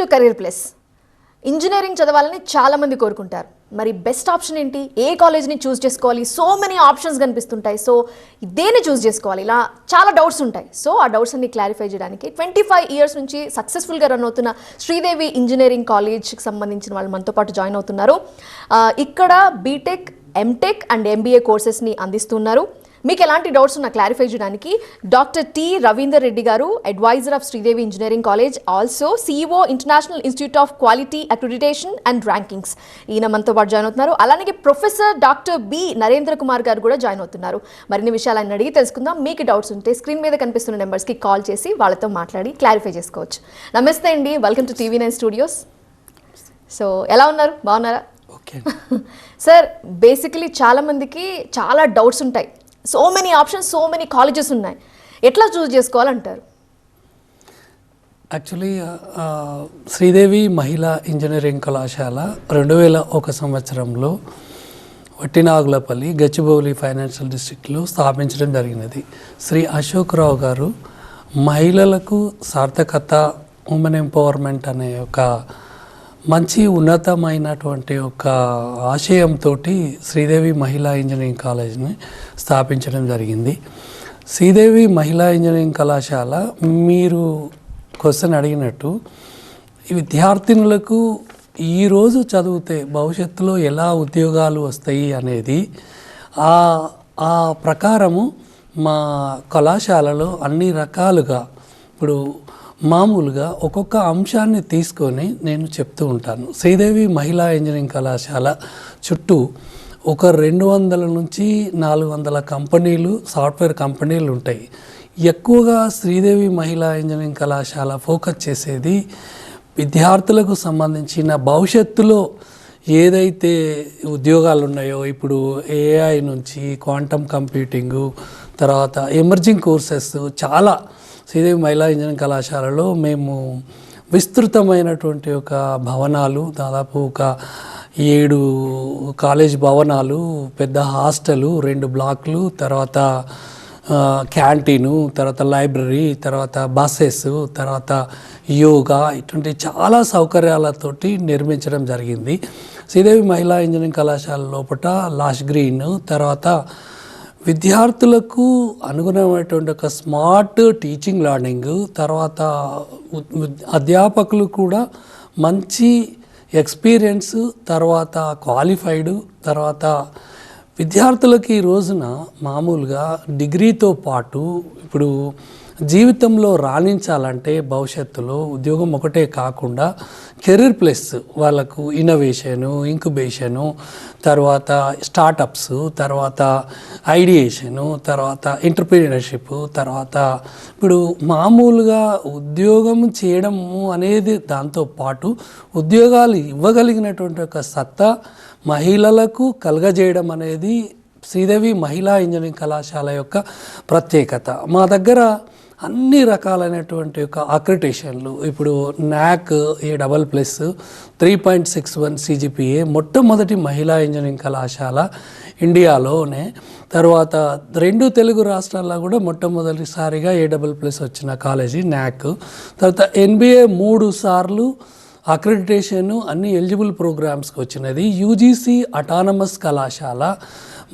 To career plus. Engineering చదవాలని చాలామంది కోరుకుంటారు. మరి బెస్ట్ ఆప్షన్ ఏంటి? ఏ కాలేజ్ని చూస్ చేసుకోవాలి? సో మెనీ ఆప్షన్స్ కనిపిస్తుంటాయి. సో దేన్ని చూస్ చేసుకోవాలి? ఇలా చాలా డౌట్స్ ఉంటాయి. సో ఆ డౌట్స్ అన్ని క్లారిఫై చేయడానికి 25 ఇయర్స్ నుంచి సక్సెస్ఫుల్గా రన్ అవుతున్న శ్రీదేవి ఇంజనీరింగ్ కాలేజ్కి సంబంధించిన వాళ్ళు మనతో పాటు జాయిన్ అవుతున్నారు. ఇక్కడ బీటెక్, ఎంటెక్ అండ్ ఎంబీఏ కోర్సెస్ని అందిస్తున్నారు. మీకు ఎలాంటి డౌట్స్ ఉన్నా క్లారిఫై చేయడానికి డాక్టర్ టి రవీందర్ రెడ్డి గారు, advisor of Sridevi engineering college, also CEO international institute of quality accreditation and rankings, ఈయన మనతో పాటు జాయిన్ అవుతున్నారు. అలానే professor doctor B Narendra Kumar గారు కూడా జాయిన్ అవుతున్నారు. మరిన్ని విషయాలన్నీ అడిగి తెలుసుకుందాం. మీకు డౌట్స్ ఉంటే స్క్రీన్ మీద కనిపిస్తున్న నెంబర్స్కి కాల్ చేసి వాళ్ళతో మాట్లాడి క్లారిఫై చేసుకోవచ్చు. నమస్తే అండి, welcome to TV9 studios. So ఎలా ఉన్నారు? బాగున్నారా? ఓకే సార్, బేసికలీ చాలామందికి చాలా డౌట్స్ ఉంటాయి. So many options, so many colleges ఉన్నాయి. ఎట్లా చూస్ చేసుకోవాలంటారు? యాక్చువల్లీ శ్రీదేవి మహిళా ఇంజనీరింగ్ కళాశాల 2001 సంవత్సరంలో వట్టినాగులపల్లి, గచ్చిబౌలి ఫైనాన్షియల్ డిస్ట్రిక్ట్లో స్థాపించడం జరిగినది. శ్రీ అశోక్ రావు గారు మహిళలకు సార్థకత, ఉమెన్ ఎంపవర్మెంట్ అనే ఒక మంచి ఉన్నతమైనటువంటి ఒక ఆశయంతో శ్రీదేవి మహిళా ఇంజనీరింగ్ కాలేజ్ని స్థాపించడం జరిగింది. శ్రీదేవి మహిళా ఇంజనీరింగ్ కళాశాల, మీరు క్వశ్చన్ అడిగినట్టు, విద్యార్థినులకు ఈరోజు చదివితే భవిష్యత్తులో ఎలా ఉద్యోగాలు వస్తాయి అనేది ఆ ప్రకారము మా కళాశాలలో అన్ని రకాలుగా, ఇప్పుడు మామూలుగా ఒక్కొక్క అంశాన్ని తీసుకొని నేను చెప్తూ ఉంటాను. శ్రీదేవి మహిళా ఇంజనీరింగ్ కళాశాల చుట్టూ ఒక 200 నుంచి 400 కంపెనీలు, సాఫ్ట్వేర్ కంపెనీలు ఉంటాయి. ఎక్కువగా శ్రీదేవి మహిళా ఇంజనీరింగ్ కళాశాల ఫోకస్ చేసేది విద్యార్థులకు సంబంధించిన భవిష్యత్తులో ఏదైతే ఉద్యోగాలు ఉన్నాయో, ఇప్పుడు AI నుంచి క్వాంటమ్ కంప్యూటింగు, తర్వాత ఎమర్జింగ్ కోర్సెస్ చాలా శ్రీదేవి మహిళా ఇంజనీరింగ్ కళాశాలలో మేము విస్తృతమైనటువంటి ఒక భవనాలు, దాదాపు ఒక 7 కాలేజ్ భవనాలు, పెద్ద హాస్టలు, 2 బ్లాక్లు, తర్వాత క్యాంటీను, తర్వాత లైబ్రరీ, తర్వాత బస్సెస్, తర్వాత యోగా, ఇటువంటి చాలా సౌకర్యాలతోటి నిర్మించడం జరిగింది. శ్రీదేవి మహిళా ఇంజనీరింగ్ కళాశాల లోపల లాష్ గ్రీన్, తర్వాత విద్యార్థులకు అనుగుణమైనటువంటి ఒక స్మార్ట్ టీచింగ్ లెర్నింగ్, తర్వాత అధ్యాపకులు కూడా మంచి ఎక్స్పీరియన్స్, తర్వాత క్వాలిఫైడ్, తర్వాత విద్యార్థులకి ఈ రోజున మామూలుగా డిగ్రీతో పాటు ఇప్పుడు జీవితంలో రాణించాలంటే భవిష్యత్తులో ఉద్యోగం ఒకటే కాకుండా కెరీర్ ప్లస్ వాళ్ళకు ఇన్నోవేషను, ఇంక్యుబేషను, తర్వాత స్టార్టప్స్, తర్వాత ఐడియేషను, తర్వాత ఎంటర్‌ప్రెన్యూర్‌షిప్, తర్వాత ఇప్పుడు మామూలుగా ఉద్యోగం చేయడము అనేది దాంతోపాటు ఉద్యోగాలు ఇవ్వగలిగినటువంటి ఒక సత్తా మహిళలకు కలగజేయడం అనేది శ్రీదేవి మహిళా ఇంజనీరింగ్ కళాశాల యొక్క ప్రత్యేకత. మా దగ్గర అన్ని రకాలైనటువంటి ఒక అక్రిడిటేషన్లు, ఇప్పుడు NAAC A++, 3.61 CGPA, మొట్టమొదటి మహిళా ఇంజనీరింగ్ కళాశాల ఇండియాలోనే. తర్వాత 2 తెలుగు రాష్ట్రాల్లో కూడా మొట్టమొదటిసారిగా A++ వచ్చిన కాలేజీ NAAC. తర్వాత NBA 3 సార్లు అక్రిడిటేషన్ అన్ని ఎలిజిబుల్ ప్రోగ్రామ్స్కి వచ్చినది. UGC అటానమస్ కళాశాల.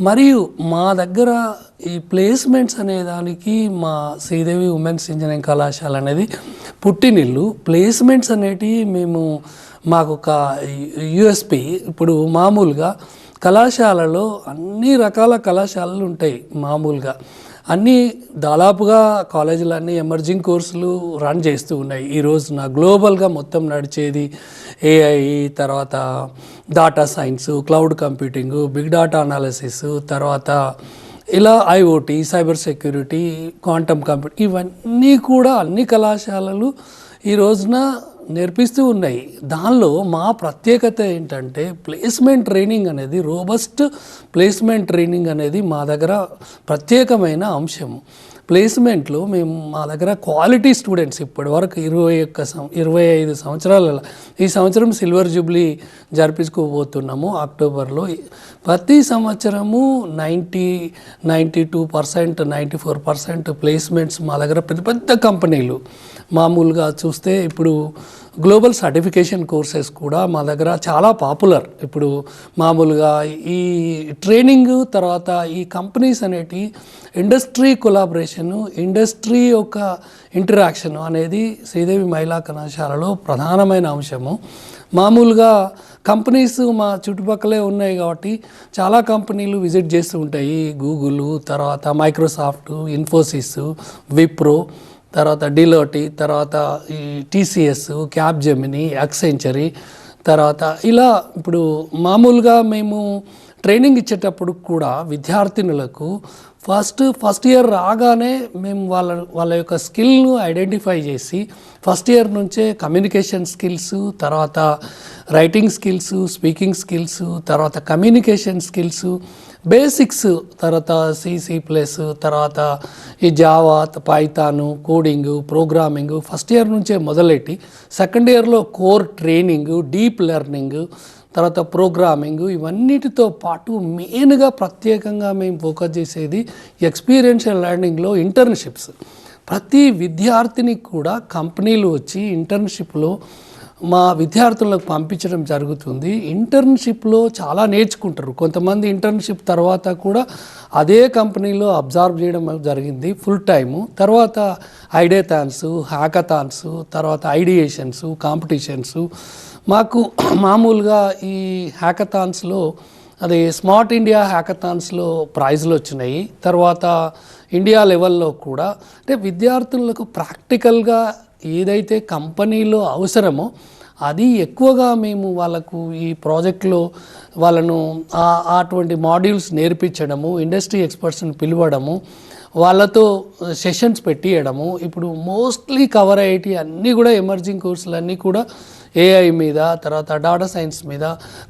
మరియు మా దగ్గర ఈ ప్లేస్మెంట్స్ అనేదానికి మా శ్రీదేవి ఉమెన్స్ ఇంజనీరింగ్ కళాశాల అనేది పుట్టినిల్లు. ప్లేస్మెంట్స్ అనేటివి మాకు ఒక USP. ఇప్పుడు మామూలుగా కళాశాలలో అన్ని రకాల కళాశాలలు ఉంటాయి. మామూలుగా అన్నీ దాదాపుగా కాలేజీలన్నీ ఎమర్జింగ్ కోర్సులు రన్ చేస్తూ ఉన్నాయి. ఈ రోజున గ్లోబల్గా మొత్తం నడిచేది AI, తర్వాత data science, cloud computing, big data analysis, తర్వాత ఇలా IoT, cyber security, quantum computing, ఇవన్నీ కూడా అన్ని కళాశాలలు ఈ రోజున నేర్పిస్తూ ఉన్నాయి. దానిలో మా ప్రత్యేకత ఏంటంటే ప్లేస్మెంట్ ట్రైనింగ్ అనేది, రోబస్ట్ ప్లేస్మెంట్ ట్రైనింగ్ అనేది మా దగ్గర ప్రత్యేకమైన అంశము. ప్లేస్మెంట్లో మా దగ్గర క్వాలిటీ స్టూడెంట్స్ ఇప్పటి వరకు 25 సంవత్సరాల, ఈ సంవత్సరం సిల్వర్ జూబ్లీ జరిపించుకోబోతున్నాము అక్టోబర్లో. ప్రతి సంవత్సరము 92%, 94% ప్లేస్మెంట్స్ మా దగ్గర పెద్ద పెద్ద కంపెనీలు. మామూలుగా చూస్తే ఇప్పుడు గ్లోబల్ సర్టిఫికేషన్ కోర్సెస్ కూడా మా దగ్గర చాలా పాపులర్. ఇప్పుడు మామూలుగా ఈ ట్రైనింగ్ తర్వాత ఈ కంపెనీస్ అనేటి ఇండస్ట్రీ కొలాబరేషను, ఇండస్ట్రీ యొక్క ఇంటరాక్షన్ అనేది శ్రీదేవి మహిళా కళాశాలలో ప్రధానమైన అంశము. మామూలుగా కంపెనీస్ మా చుట్టుపక్కలే ఉన్నాయి కాబట్టి చాలా కంపెనీలు విజిట్ చేస్తూ ఉంటాయి. గూగుల్, తర్వాత మైక్రోసాఫ్ట్, ఇన్ఫోసిస్, విప్రో, తర్వాత డిలోటి, తర్వాత ఈ టీసీఎస్, క్యాప్జెమిని, యాక్సెంచరీ, తర్వాత ఇలా ఇప్పుడు మామూలుగా మేము ట్రైనింగ్ ఇచ్చేటప్పుడు కూడా విద్యార్థినులకు ఫస్ట్ ఇయర్ రాగానే మేము వాళ్ళ యొక్క స్కిల్ను ఐడెంటిఫై చేసి ఫస్ట్ ఇయర్ నుంచే కమ్యూనికేషన్ స్కిల్స్, తర్వాత రైటింగ్ స్కిల్స్, స్పీకింగ్ స్కిల్స్, తర్వాత కమ్యూనికేషన్ స్కిల్స్, బేసిక్స్, తర్వాత C++, తర్వాత ఈ Java, Python, coding, programming first year నుంచే మొదలెట్టి సెకండ్ ఇయర్లో కోర్ ట్రైనింగ్, డీప్ లెర్నింగ్, తర్వాత ప్రోగ్రామింగ్, ఇవన్నిటితో పాటు మెయిన్గా ప్రత్యేకంగా మేము ఫోకస్ చేసేది ఎక్స్పీరియన్షియల్ లెర్నింగ్లో ఇంటర్న్షిప్స్. ప్రతి విద్యార్థిని కూడా కంపెనీలు వచ్చి ఇంటర్న్షిప్లో మా విద్యార్థులకు పంపించడం జరుగుతుంది. ఇంటర్న్షిప్లో చాలా నేర్చుకుంటారు. కొంతమంది ఇంటర్న్షిప్ తర్వాత కూడా అదే కంపెనీలో అబ్జర్వ్ చేయడం జరిగింది ఫుల్ టైము. తర్వాత ఐడియాథాన్స్, హ్యాకథాన్స్, తర్వాత ఐడియేషన్స్, కాంపిటీషన్స్. మాకు మామూలుగా ఈ హ్యాకథాన్స్లో అది స్మార్ట్ ఇండియా హ్యాకథాన్స్లో ప్రైజ్లు వచ్చినాయి. తర్వాత ఇండియా లెవెల్లో కూడా అంటే విద్యార్థులకు ప్రాక్టికల్గా ఏదైతే కంపెనీలో అవసరమో అది ఎక్కువగా మేము వాళ్ళకు ఈ ప్రాజెక్ట్లో వాళ్ళను అటువంటి మాడ్యూల్స్ నేర్పించడము, ఇండస్ట్రీ ఎక్స్పర్ట్స్ని పిలవడము, వాళ్ళతో సెషన్స్ పెట్టియడము. ఇప్పుడు మోస్ట్లీ కవర్ అయ్యేటి అన్నీ కూడా ఎమర్జింగ్ కోర్సులు అన్నీ కూడా AI మీద, తర్వాత డాటా సైన్స్ మీద,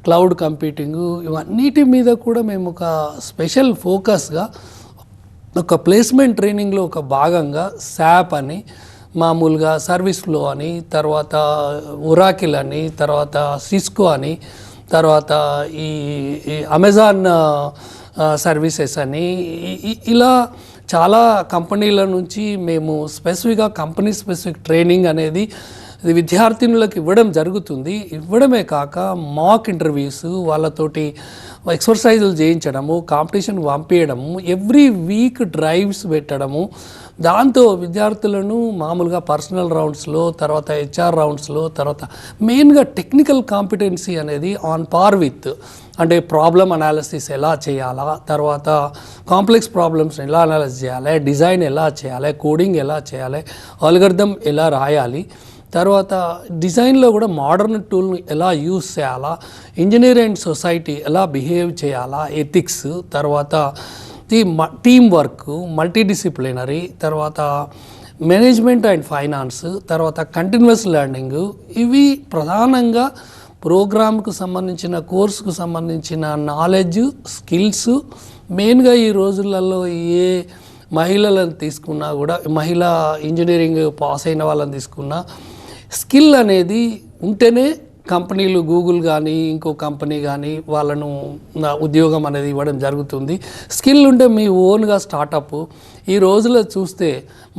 క్లౌడ్ కంప్యూటింగు, ఇవన్నిటి మీద కూడా మేము ఒక స్పెషల్ ఫోకస్గా ఒక ప్లేస్మెంట్ ట్రైనింగ్లో ఒక భాగంగా SAP అని, మామూలుగా సర్వీస్ ఫ్లో అని, తర్వాత ఒరాకిల్ అని, తర్వాత సిస్కో అని, తర్వాత ఈ అమెజాన్ సర్వీసెస్ అని, ఇలా చాలా కంపెనీల నుంచి మేము స్పెసిఫిక్గా కంపెనీ స్పెసిఫిక్ ట్రైనింగ్ అనేది ఇది విద్యార్థినులకు ఇవ్వడం జరుగుతుంది. ఇవ్వడమే కాక మాక్ ఇంటర్వ్యూస్, వాళ్ళతోటి ఎక్సర్సైజులు చేయించడము, కాంపిటీషన్ పంపించడము, ఎవ్రీ వీక్ డ్రైవ్స్ పెట్టడము. దాంతో విద్యార్థులను మామూలుగా పర్సనల్ రౌండ్స్లో, తర్వాత HR రౌండ్స్లో, తర్వాత మెయిన్గా టెక్నికల్ కాంపిటెన్సీ అనేది ఆన్ పార్ విత్, అంటే ప్రాబ్లమ్ అనాలిసిస్ ఎలా చేయాలా, తర్వాత కాంప్లెక్స్ ప్రాబ్లమ్స్ ఎలా అనాలిసిస్ చేయాలి, డిజైన్ ఎలా చేయాలి, కోడింగ్ ఎలా చేయాలి, ఆల్గరిథం ఎలా రాయాలి, తర్వాత డిజైన్లో కూడా మోడర్న్ టూల్ని ఎలా యూస్ చేయాలా, ఇంజనీర్ అండ్ సొసైటీ ఎలా బిహేవ్ చేయాలా, ఎథిక్స్, తర్వాత టీమ్ వర్క్, మల్టీడిసిప్లినరీ, తర్వాత మేనేజ్మెంట్ అండ్ ఫైనాన్స్, తర్వాత కంటిన్యూస్ లెర్నింగ్. ఇవి ప్రధానంగా ప్రోగ్రామ్కు సంబంధించిన, కోర్సుకు సంబంధించిన నాలెడ్జ్, స్కిల్స్. మెయిన్గా ఈ రోజులలో ఏ మహిళలను తీసుకున్నా కూడా, మహిళా ఇంజనీరింగ్ పాస్ అయిన వాళ్ళని తీసుకున్నా, స్కిల్ అనేది ఉంటేనే కంపెనీలు, గూగుల్ కానీ ఇంకో కంపెనీ కానీ వాళ్ళను ఉద్యోగం అనేది ఇవ్వడం జరుగుతుంది. స్కిల్ ఉంటే మీ ఓన్గా స్టార్టప్. ఈ రోజులో చూస్తే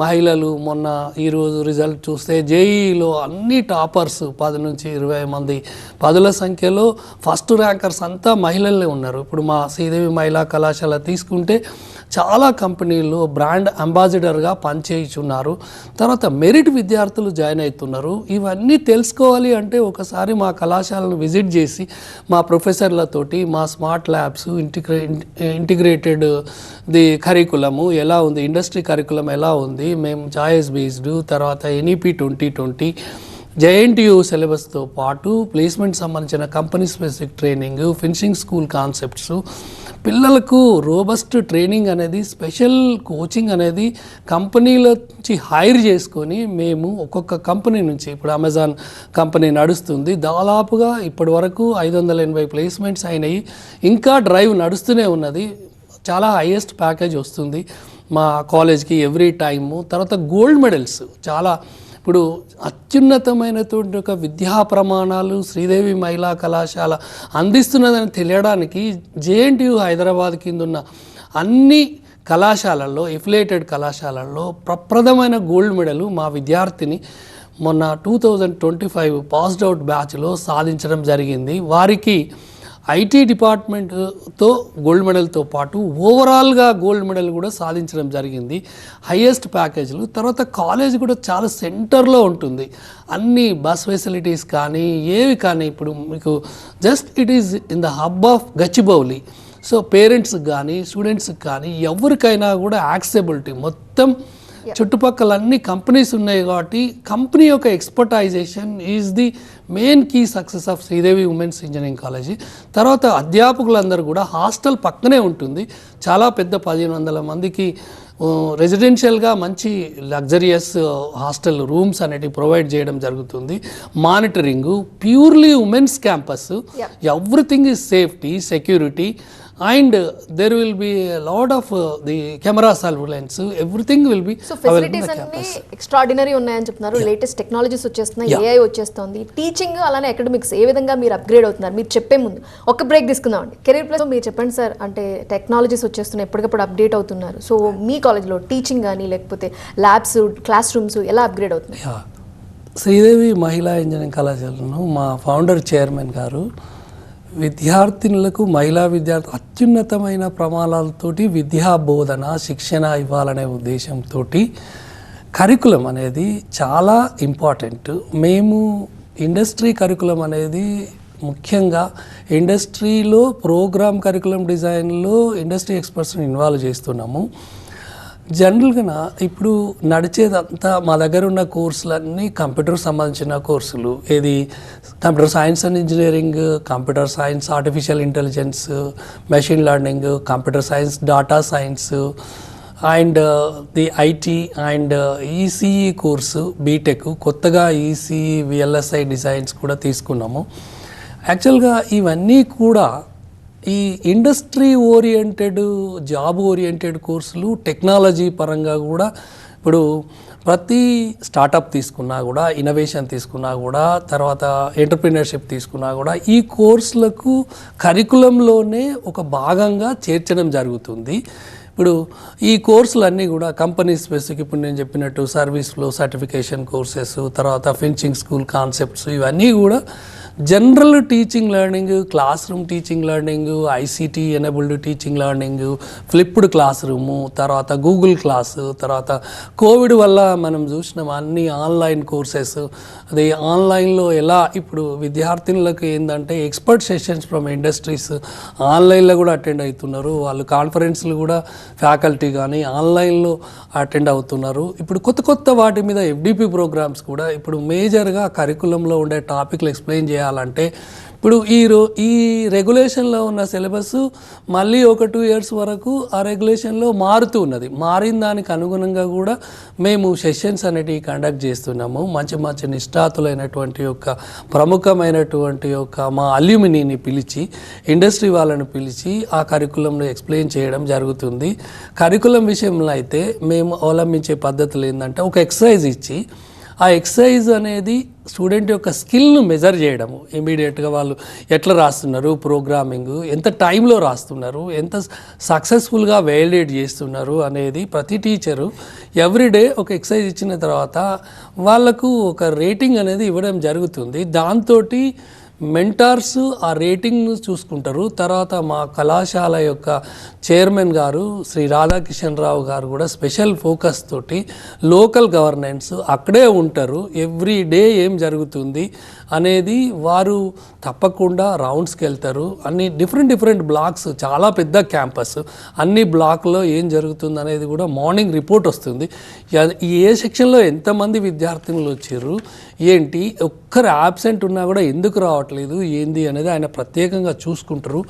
మహిళలు, మొన్న ఈరోజు రిజల్ట్ చూస్తే జేఈలో అన్ని టాపర్స్ 10 నుంచి 20 మంది, 10ల సంఖ్యలో ఫస్ట్ ర్యాంకర్స్ అంతా మహిళలే ఉన్నారు. ఇప్పుడు మా శ్రీదేవి మహిళా కళాశాల తీసుకుంటే చాలా కంపెనీల్లో బ్రాండ్ అంబాసిడర్గా పనిచేయుచున్నారు. తర్వాత మెరిట్ విద్యార్థులు జాయిన్ అవుతున్నారు. ఇవన్నీ తెలుసుకోవాలి అంటే ఒకసారి మా కళాశాలను విజిట్ చేసి మా ప్రొఫెసర్లతోటి మా స్మార్ట్ ల్యాబ్స్, ఇంటిగ్రేటెడ్ ది కరికులము ఎలా ఉంది, ఇండస్ట్రీ కరికులం ఎలా ఉంది, మేము చాయిస్ బేస్డ్, తర్వాత NEP 2020, JNTU సిలబస్తో పాటు ప్లేస్మెంట్ సంబంధించిన company specific training, finishing school concepts, పిల్లలకు రోబస్ట్ ట్రైనింగ్ అనేది, స్పెషల్ కోచింగ్ అనేది కంపెనీల నుంచి హైర్ చేసుకొని మేము ఒక్కొక్క కంపెనీ నుంచి, ఇప్పుడు అమెజాన్ కంపెనీ నడుస్తుంది, దాదాపుగా ఇప్పటి వరకు 580 ప్లేస్మెంట్స్ అయినాయి. ఇంకా డ్రైవ్ నడుస్తూనే ఉన్నది. చాలా హైయెస్ట్ ప్యాకేజ్ వస్తుంది మా కాలేజ్కి ఎవ్రీ టైము. తర్వాత గోల్డ్ మెడల్స్ చాలా, ఇప్పుడు అత్యున్నతమైనటువంటి ఒక విద్యా ప్రమాణాలు శ్రీదేవి మహిళా కళాశాల అందిస్తున్నదని తెలియడానికి JNTU హైదరాబాద్ కింద ఉన్న అన్ని కళాశాలల్లో, ఎఫిలియేటెడ్ కళాశాలల్లో ప్రప్రథమైన గోల్డ్ మెడల్ మా విద్యార్థిని మొన్న 2025 పాస్డ్ అవుట్ బ్యాచ్లో సాధించడం జరిగింది. వారికి ఐటీ డిపార్ట్మెంట్తో గోల్డ్ మెడల్తో పాటు ఓవరాల్గా గోల్డ్ మెడల్ కూడా సాధించడం జరిగింది. హైయెస్ట్ ప్యాకేజీలు. తర్వాత కాలేజ్ కూడా చాలా సెంటర్లో ఉంటుంది. అన్ని బస్ ఫెసిలిటీస్ కానీ ఏవి కానీ ఇప్పుడు మీకు just it is in the hub of Gachibowli. So పేరెంట్స్కి కానీ స్టూడెంట్స్కి కానీ ఎవరికైనా కూడా యాక్సెబిలిటీ మొత్తం చుట్టుపక్కల అన్ని కంపెనీస్ ఉన్నాయి కాబట్టి కంపెనీ యొక్క expertisation is the main key success of Sridevi women's engineering college. తర్వాత అధ్యాపకులందరూ కూడా హాస్టల్ పక్కనే ఉంటుంది. చాలా పెద్ద 1500 మందికి రెసిడెన్షియల్గా మంచి లగ్జరియస్ హాస్టల్ రూమ్స్ అనేటివి ప్రొవైడ్ చేయడం జరుగుతుంది. Monitoring, purely women's campus, everything is safety, security, and there will be a lot of the camera surveillance, everything will be so facilities అన్ని ఎక్స్ట్రాడినరీ ఉన్నాయని చెప్తున్నారు. లేటెస్ట్ టెక్నాలజీస్ వచ్చేస్తున్నాయి, ఏఐ వచ్చేస్తుంది, teaching అలానే academics ఏ విధంగా మీరు అప్గ్రేడ్ అవుతున్నారు మీరు చెప్పే ముందు ఒక బ్రేక్ తీసుకుందామండి. కెరీర్ ప్లస్ మీరు చెప్పండి సార్, అంటే టెక్నాలజీస్ వచ్చేస్తున్నాయి, ఎప్పటికప్పుడు అప్డేట్ అవుతున్నారు. సో మీ కాలేజ్లో టీచింగ్ కానీ లేకపోతే ల్యాబ్స్, క్లాస్ రూమ్స్ ఎలా అప్గ్రేడ్ అవుతున్నాయి? శ్రీదేవి మహిళా ఇంజనీరింగ్ కళాశాలను మా ఫౌండర్ చైర్మన్ గారు విద్యార్థినులకు, మహిళా విద్యార్థులు అత్యున్నతమైన ప్రమాణాలతోటి విద్యా బోధన శిక్షణ ఇవ్వాలనే ఉద్దేశంతో కరికులం అనేది చాలా ఇంపార్టెంట్. మేము ఇండస్ట్రీ కరికులం అనేది ముఖ్యంగా ఇండస్ట్రీలో ప్రోగ్రామ్ కరికులం డిజైన్లో ఇండస్ట్రీ ఎక్స్పర్ట్స్ని ఇన్వాల్వ్ చేస్తున్నాము. జనరల్గా ఇప్పుడు నడిచేదంతా మా దగ్గర ఉన్న కోర్సులన్నీ కంప్యూటర్ సంబంధించిన కోర్సులు. ఏది computer science and engineering, computer science, artificial intelligence, machine learning, computer science, data science and the IT and ECE course, BTech, కొత్తగా ఈసీఈ విఎల్ఎస్ఐ డిజైన్స్ కూడా తీసుకున్నాము. యాక్చువల్గా ఇవన్నీ కూడా ఈ ఇండస్ట్రీ ఓరియంటెడ్, జాబ్ ఓరియంటెడ్ కోర్సులు. టెక్నాలజీ పరంగా కూడా ఇప్పుడు ప్రతి స్టార్టప్ తీసుకున్నా కూడా, ఇన్నోవేషన్ తీసుకున్నా కూడా, తర్వాత ఎంటర్ప్రీనర్షిప్ తీసుకున్నా కూడా ఈ కోర్సులకు కరికులంలోనే ఒక భాగంగా చేర్చడం జరుగుతుంది. ఇప్పుడు ఈ కోర్సులన్నీ కూడా కంపెనీ స్పెసిఫిక్, ఇప్పుడు నేను చెప్పినట్టు సర్వీస్ ఫ్లో సర్టిఫికేషన్ కోర్సెస్, తర్వాత ఫినిషింగ్ స్కూల్ కాన్సెప్ట్స్, ఇవన్నీ కూడా general teaching learning, class room teaching learning, ICT enabled teaching learning, flipped class room, తర్వాత గూగుల్ క్లాసు, తర్వాత కోవిడ్ వల్ల మనం చూసినాం అన్ని ఆన్లైన్ కోర్సెస్. అది ఆన్లైన్లో ఎలా ఇప్పుడు విద్యార్థినులకు ఏంటంటే ఎక్స్పర్ట్ సెషన్స్ ఫ్రమ్ ఇండస్ట్రీస్ ఆన్లైన్లో కూడా అటెండ్ అవుతున్నారు. వాళ్ళు కాన్ఫరెన్స్లు కూడా ఫ్యాకల్టీ కానీ ఆన్లైన్లో అటెండ్ అవుతున్నారు. ఇప్పుడు కొత్త కొత్త వాటి మీద ఎఫ్డిపి ప్రోగ్రామ్స్ కూడా ఇప్పుడు మేజర్గా కరికులంలో ఉండే టాపిక్లు ఎక్స్ప్లెయిన్ చేయాలంటే ఇప్పుడు ఈ రెగ్యులేషన్లో ఉన్న సిలబస్ మళ్ళీ ఒక 2 years వరకు ఆ రెగ్యులేషన్లో మారుతూ ఉన్నది. మారిన దానికి అనుగుణంగా కూడా మేము సెషన్స్ అనేటివి కండక్ట్ చేస్తున్నాము. మంచి మంచి నిష్ఠాతులైనటువంటి యొక్క ప్రముఖమైనటువంటి యొక్క మా అల్యూమినీని పిలిచి, ఇండస్ట్రీ వాళ్ళని పిలిచి ఆ కరికులంలో ఎక్స్ప్లెయిన్ చేయడం జరుగుతుంది. కరికులం విషయంలో అయితే మేము అవలంబించే పద్ధతులు ఏంటంటే ఒక ఎక్సర్సైజ్ ఇచ్చి ఆ ఎక్సర్సైజ్ అనేది స్టూడెంట్ యొక్క స్కిల్ను మెజర్ చేయడము. ఇమీడియట్గా వాళ్ళు ఎట్లా రాస్తున్నారు, ప్రోగ్రామింగ్ ఎంత టైంలో రాస్తున్నారు, ఎంత సక్సెస్ఫుల్గా వ్యాలిడేట్ చేస్తున్నారు అనేది ప్రతి టీచరు ఎవ్రీడే ఒక ఎక్సర్సైజ్ ఇచ్చిన తర్వాత వాళ్ళకు ఒక రేటింగ్ అనేది ఇవ్వడం జరుగుతుంది. దాంతో మెంటార్స్ ఆ రేటింగ్ను చూసుకుంటారు. తర్వాత మా కళాశాల యొక్క చైర్మన్ గారు శ్రీ రాధాకిషన్ రావు గారు కూడా స్పెషల్ ఫోకస్ తోటి లోకల్ గవర్నెన్స్ అక్కడే ఉంటారు. ఎవ్రీ డే ఏం జరుగుతుంది అనేది వారు తప్పకుండా రౌండ్స్కి వెళ్తారు. అన్ని డిఫరెంట్ బ్లాక్స్, చాలా పెద్ద క్యాంపస్, అన్ని బ్లాక్లో ఏం జరుగుతుంది అనేది కూడా మార్నింగ్ రిపోర్ట్ వస్తుంది. ఏ సెక్షన్లో ఎంతమంది విద్యార్థినులు వచ్చారు, ఏంటి, ఒక్కరు యాబ్సెంట్ ఉన్నా కూడా ఎందుకు రావట్లేదు, ఏంది అనేది ఆయన ప్రత్యేకంగా చూసుకుంటారు.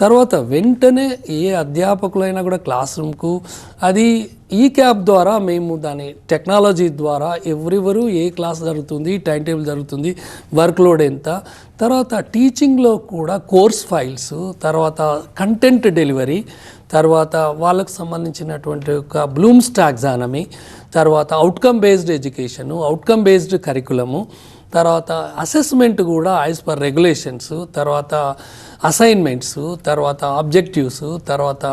తర్వాత వెంటనే ఏ అధ్యాపకులైనా కూడా క్లాస్ రూమ్కు అది ఈ క్యాప్ ద్వారా మేము దాని టెక్నాలజీ ద్వారా ఎవరెవరు ఏ క్లాస్ జరుగుతుంది, టైం టేబుల్ జరుగుతుంది, వర్క్ లోడ్ ఎంత, తర్వాత టీచింగ్లో కూడా కోర్స్ ఫైల్స్, తర్వాత కంటెంట్ డెలివరీ, తర్వాత వాళ్ళకు సంబంధించినటువంటి ఒక బ్లూమ్స్ టాక్సానమీ, తర్వాత outcome based education, outcome based కరికులము, తర్వాత అసెస్మెంట్ కూడా యాజ్ పర్ రెగ్యులేషన్స్, తర్వాత అసైన్మెంట్స్, తర్వాత ఆబ్జెక్టివ్స్, తర్వాత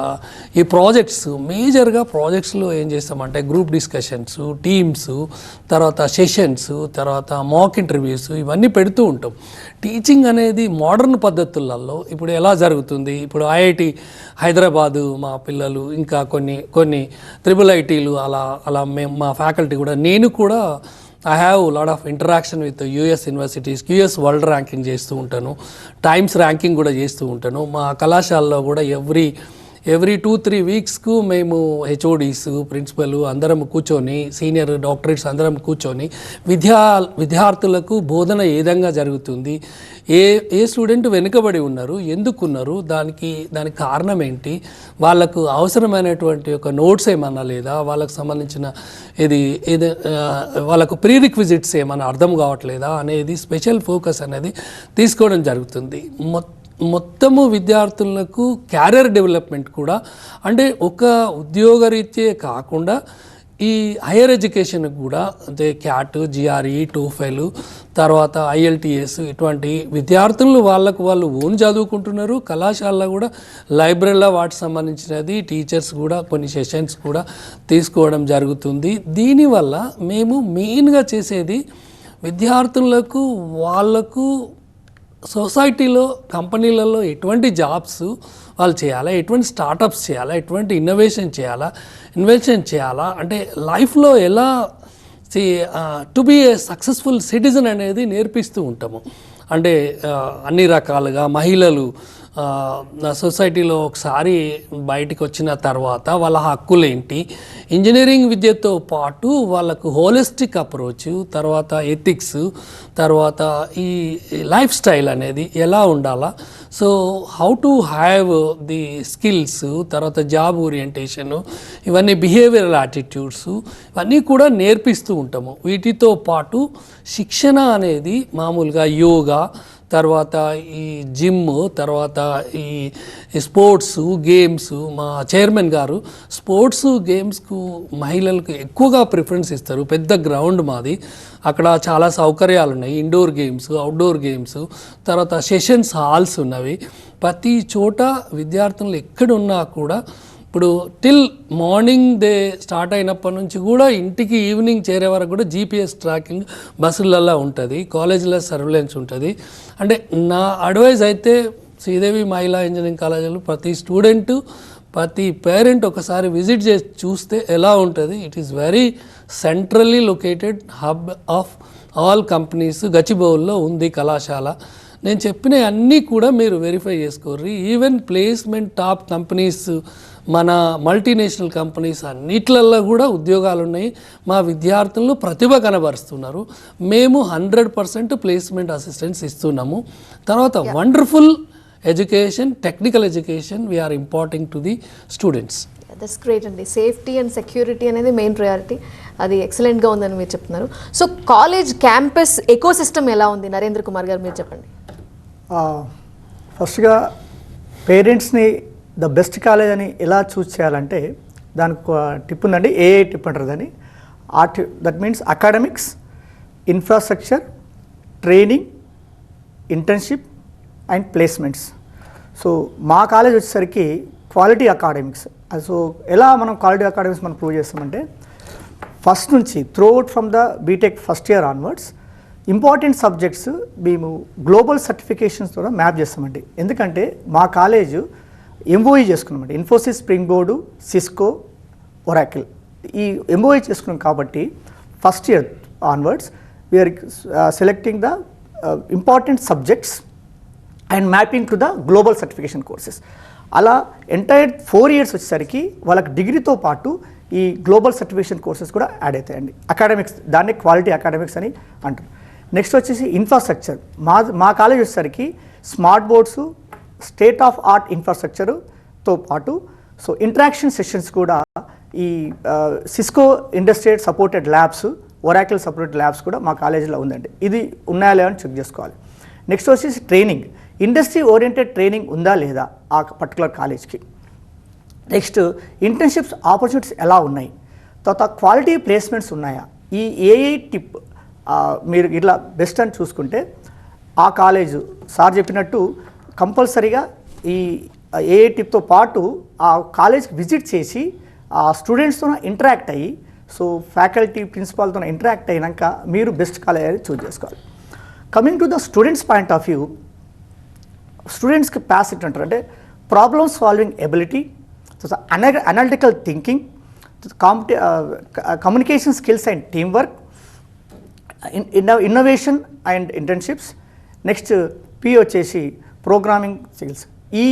ఈ ప్రాజెక్ట్స్, మేజర్గా ప్రాజెక్ట్స్లో ఏం చేస్తామంటే గ్రూప్ డిస్కషన్స్, టీమ్స్, తర్వాత సెషన్స్, తర్వాత మాక్ ఇంటర్వ్యూస్ ఇవన్నీ పెడుతూ ఉంటాం. టీచింగ్ అనేది మోడర్న్ పద్ధతులలో ఇప్పుడు ఎలా జరుగుతుంది, ఇప్పుడు ఐఐటి హైదరాబాదు మా పిల్లలు, ఇంకా కొన్ని ట్రిపుల్ ఐటీలు అలా మేము మా ఫ్యాకల్టీ కూడా, నేను కూడా I have lot of interaction with US universities, US world ranking చేస్తూ ఉంటాను, టైమ్స్ ర్యాంకింగ్ కూడా చేస్తూ ఉంటాను. మా కళాశాలలో కూడా ఎవ్రీ 2-3 వీక్స్కు మేము హెచ్ఓడీస్, ప్రిన్సిపల్ అందరం కూర్చొని, సీనియర్ డాక్టరేట్స్ అందరం కూర్చొని విద్యార్థులకు బోధన ఏ విధంగా జరుగుతుంది, ఏ స్టూడెంట్ వెనుకబడి ఉన్నారు, ఎందుకున్నారు, దానికి కారణం ఏంటి, వాళ్ళకు అవసరమైనటువంటి ఒక నోట్స్ ఏమన్నా లేదా, వాళ్ళకు సంబంధించిన వాళ్ళకు ప్రీ రిక్విజిట్స్ ఏమన్నా అర్థం కావట్లేదా అనేది స్పెషల్ ఫోకస్ అనేది తీసుకోవడం జరుగుతుంది. మొత్తము విద్యార్థులకు క్యారియర్ డెవలప్మెంట్ కూడా, అంటే ఒక ఉద్యోగరీత్యే కాకుండా ఈ హైయర్ ఎడ్యుకేషన్ కూడా, అంటే క్యాట్, జిఆర్ఈ, టోఫెల్, తర్వాత ఐఎల్టీఎస్, ఇటువంటి విద్యార్థులు వాళ్ళు ఓన్ చదువుకుంటున్నారు. కళాశాలలో కూడా లైబ్రరీలో వాటికి సంబంధించినది టీచర్స్ కూడా కొన్ని సెషన్స్ కూడా తీసుకోవడం జరుగుతుంది. దీనివల్ల మేము మెయిన్గా చేసేది విద్యార్థులకు వాళ్ళకు సొసైటీలో, కంపెనీలలో ఎటువంటి జాబ్స్ వాళ్ళు చేయాలా, ఎటువంటి స్టార్టప్స్ చేయాలా, ఎటువంటి ఇన్నోవేషన్ చేయాలా, అంటే లైఫ్లో ఎలా to be a successful citizen అనేది నేర్పిస్తూ ఉంటాము. అంటే అన్ని రకాలుగా మహిళలు సొసైటీలో ఒకసారి బయటికి వచ్చిన తర్వాత వాళ్ళ హక్కులేంటి, ఇంజనీరింగ్ విద్యతో పాటు వాళ్ళకు హోలిస్టిక్ అప్రోచ్, తర్వాత ఎథిక్స్, తర్వాత ఈ లైఫ్ స్టైల్ అనేది ఎలా ఉండాలా, so how to have the skills, తర్వాత జాబ్ ఓరియంటేషను, ఇవన్నీ బిహేవియరల్ యాటిట్యూడ్స్ ఇవన్నీ కూడా నేర్పిస్తూ ఉంటాము. వీటితో పాటు శిక్షణ అనేది మామూలుగా యోగా, తర్వాత ఈ జిమ్, తర్వాత ఈ స్పోర్ట్స్ గేమ్స్, మా చైర్మన్ గారు స్పోర్ట్స్ గేమ్స్కు మహిళలకు ఎక్కువగా ప్రిఫరెన్స్ ఇస్తారు. పెద్ద గ్రౌండ్ మాది, అక్కడ చాలా సౌకర్యాలు ఉన్నాయి, ఇండోర్ గేమ్స్, అవుట్డోర్ గేమ్స్, తర్వాత సెషన్స్ హాల్స్ ఉన్నవి. ప్రతి చోట విద్యార్థులు ఎక్కడున్నా కూడా ఇప్పుడు టిల్ మార్నింగ్ డే స్టార్ట్ అయినప్పటి నుంచి కూడా ఇంటికి ఈవినింగ్ చేరే వరకు కూడా జీపీఎస్ ట్రాకింగ్ బస్సులలో ఉంటుంది, కాలేజీలో సర్వేలెన్స్ ఉంటుంది. అంటే నా అడ్వైజ్ అయితే శ్రీదేవి మహిళా ఇంజనీరింగ్ కాలేజీలో ప్రతి స్టూడెంటు, ప్రతి పేరెంట్ ఒకసారి విజిట్ చేసి చూస్తే ఎలా ఉంటుంది. It is very centrally located hub of all companies. గచ్చిబౌలిలో ఉంది కళాశాల. నేను చెప్పిన అన్నీ కూడా మీరు వెరిఫై చేసుకోర్రి. ఈవెన్ ప్లేస్మెంట్ టాప్ కంపెనీస్, మన మల్టీనేషనల్ కంపెనీస్ అన్నిట్లల్లో కూడా ఉద్యోగాలు ఉన్నాయి. మా విద్యార్థులను ప్రతిభ కనబరుస్తున్నారు. మేము 100% ప్లేస్మెంట్ అసిస్టెన్స్ ఇస్తున్నాము. తర్వాత wonderful education, technical education we are imparting to the students. That's great అండి. సేఫ్టీ అండ్ సెక్యూరిటీ అనేది మెయిన్ ప్రయారిటీ. అది ఎక్సలెంట్గా ఉందని మీరు చెప్తున్నారు. సో కాలేజ్ క్యాంపస్ ఎకోసిస్టమ్ ఎలా ఉంది నరేంద్ర కుమార్ గారు, మీరు చెప్పండి. ఫస్ట్గా పేరెంట్స్ని ద బెస్ట్ కాలేజ్ అని ఎలా చూస్ చేయాలంటే దానికి ఒక టిప్ ఉందండి, ఏఐ టిప్ అంటారు దాన్ని. That means academics, infrastructure, training, internship and placements. So మా కాలేజ్ వచ్చేసరికి క్వాలిటీ అకాడమిక్స్. సో ఎలా మనం క్వాలిటీ అకాడమిక్స్ మనం ప్రూవ్ చేస్తామంటే ఫస్ట్ నుంచి throughout from the BTech first year onwards important subjects మేము గ్లోబల్ సర్టిఫికేషన్స్ ద్వారా మ్యాప్ చేస్తామండి. ఎందుకంటే మా కాలేజ్ ఎంఓఈ చేసుకున్నామండి, Infosys, Springboard, Cisco, Oracle. ఈ ఎంఓఈ చేసుకున్నాం కాబట్టి first year onwards we are selecting the important subjects and mapping to the global certification courses. అలా ఎంటైర్ 4 years వచ్చేసరికి వాళ్ళకి డిగ్రీతో పాటు ఈ గ్లోబల్ సర్టిఫికేషన్ కోర్సెస్ కూడా యాడ్ అవుతాయండి. అకాడమిక్స్, దాన్ని క్వాలిటీ అకాడమిక్స్ అని అంటారు. నెక్స్ట్ వచ్చేసి ఇన్ఫ్రాస్ట్రక్చర్. మా కాలేజ్ వచ్చేసరికి smart boards, state of art ఇన్ఫ్రాస్ట్రక్చర్తో పాటు సో ఇంటరాక్షన్ సెషన్స్ కూడా ఈ Cisco industrial supported labs, Oracle supported labs కూడా మా కాలేజీలో ఉందండి. ఇది ఉన్నాయా లేదా అని చెక్ చేసుకోవాలి. నెక్స్ట్ వచ్చేసి ట్రైనింగ్, ఇండస్ట్రీ ఓరియంటెడ్ ట్రైనింగ్ ఉందా లేదా ఆ పర్టికులర్ కాలేజ్కి. నెక్స్ట్ ఇంటర్న్షిప్స్ ఆపర్చునిటీస్ ఎలా ఉన్నాయి, తర్వాత క్వాలిటీ ప్లేస్మెంట్స్ ఉన్నాయా. ఈ ఏఐ టిప్ మీరు ఇట్లా బెస్ట్ అని చూసుకుంటే ఆ కాలేజ్ సార్ చెప్పినట్టు కంపల్సరీగా ఈ ఏఐటితో పాటు ఆ కాలేజ్కి విజిట్ చేసి ఆ స్టూడెంట్స్తో ఇంటరాక్ట్ అయ్యి సో ఫ్యాకల్టీ ప్రిన్సిపాల్తో ఇంటరాక్ట్ అయినాక మీరు బెస్ట్ కాలేజ్ అనేది చూస్ చేసుకోవాలి. Coming to the students point of view, స్టూడెంట్స్కి ప్యాసిటీ అంటారు అంటే problem solving ability, analytical thinking, communication skills and team work, innovation and internships, next P వచ్చేసి ప్రోగ్రామింగ్ స్కిల్స్. ఈ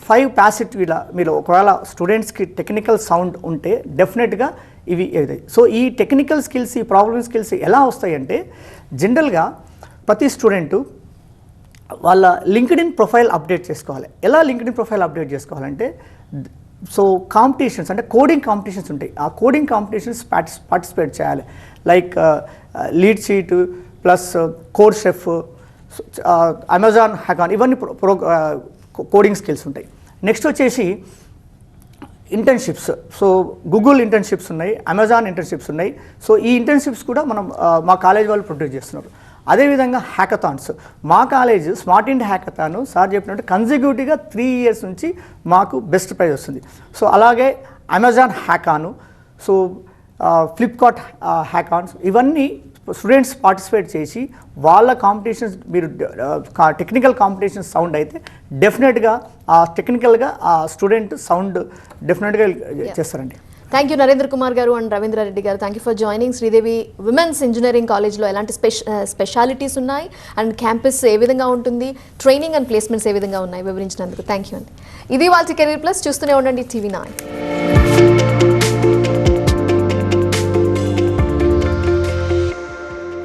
5 ప్యాసిటీల మీరు ఒకవేళ స్టూడెంట్స్కి టెక్నికల్ సౌండ్ ఉంటే డెఫినెట్గా ఇవి అవుతాయి. సో ఈ టెక్నికల్ స్కిల్స్, ఈ ప్రాబ్లమ్ స్కిల్స్ ఎలా వస్తాయంటే జనరల్గా ప్రతి స్టూడెంటు వాళ్ళ లింక్డ్ఇన్ ప్రొఫైల్ అప్డేట్ చేసుకోవాలి. ఎలా లింక్డ్ఇన్ ప్రొఫైల్ అప్డేట్ చేసుకోవాలంటే సో కాంపిటీషన్స్ అంటే కోడింగ్ కాంపిటీషన్స్ ఉంటాయి, ఆ కోడింగ్ కాంపిటీషన్స్ పార్టిసిపేట్ చేయాలి. Like lead sheet plus CodeChef, Amazon HackOn, ఇవన్నీ కోడింగ్ స్కిల్స్ ఉంటాయి. నెక్స్ట్ వచ్చేసి ఇంటర్న్షిప్స్, సో గూగుల్ ఇంటర్న్షిప్స్ ఉన్నాయి, అమెజాన్ ఇంటర్న్షిప్స్ ఉన్నాయి. సో ఈ ఇంటర్న్షిప్స్ కూడా మనం మా కాలేజ్ వాళ్ళు ప్రొడ్యూస్ చేస్తున్నారు. అదేవిధంగా హ్యాకథాన్స్, మా college smart India hackathon sir చెప్పినట్టు కన్సిక్యూటివ్గా 3 years నుంచి మాకు బెస్ట్ ప్రైజ్ వస్తుంది. సో అలాగే అమెజాన్ హ్యాకాను, సో ఫ్లిప్కార్ట్ హ్యాకాన్స్, ఇవన్నీ స్టూడెంట్స్ పార్టిసిపేట్ చేసి వాళ్ళ కాంపిటీషన్స్ మీరు టెక్నికల్ కాంపిటీషన్స్ సౌండ్ అయితే డెఫినెట్గా ఆ టెక్నికల్గా ఆ స్టూడెంట్ సౌండ్ డెఫినెట్గా చేస్తారండి. థ్యాంక్ యూ నరేంద్ర కుమార్ గారు అండ్ రవీంద్ర రెడ్డి గారు. Thank you for joining. Sridevi women's engineering కాలేజ్లో ఎలాంటి స్పెషాలిటీస్ ఉన్నాయి అండ్ క్యాంపస్ ఏ విధంగా ఉంటుంది, ట్రైనింగ్ అండ్ ప్లేస్మెంట్స్ ఏ విధంగా ఉన్నాయి వివరించినందుకు థ్యాంక్ యూ అండి. ఇది వాళ్ళ కెరీర్ ప్లస్. చూస్తూనే ఉండండి TV9.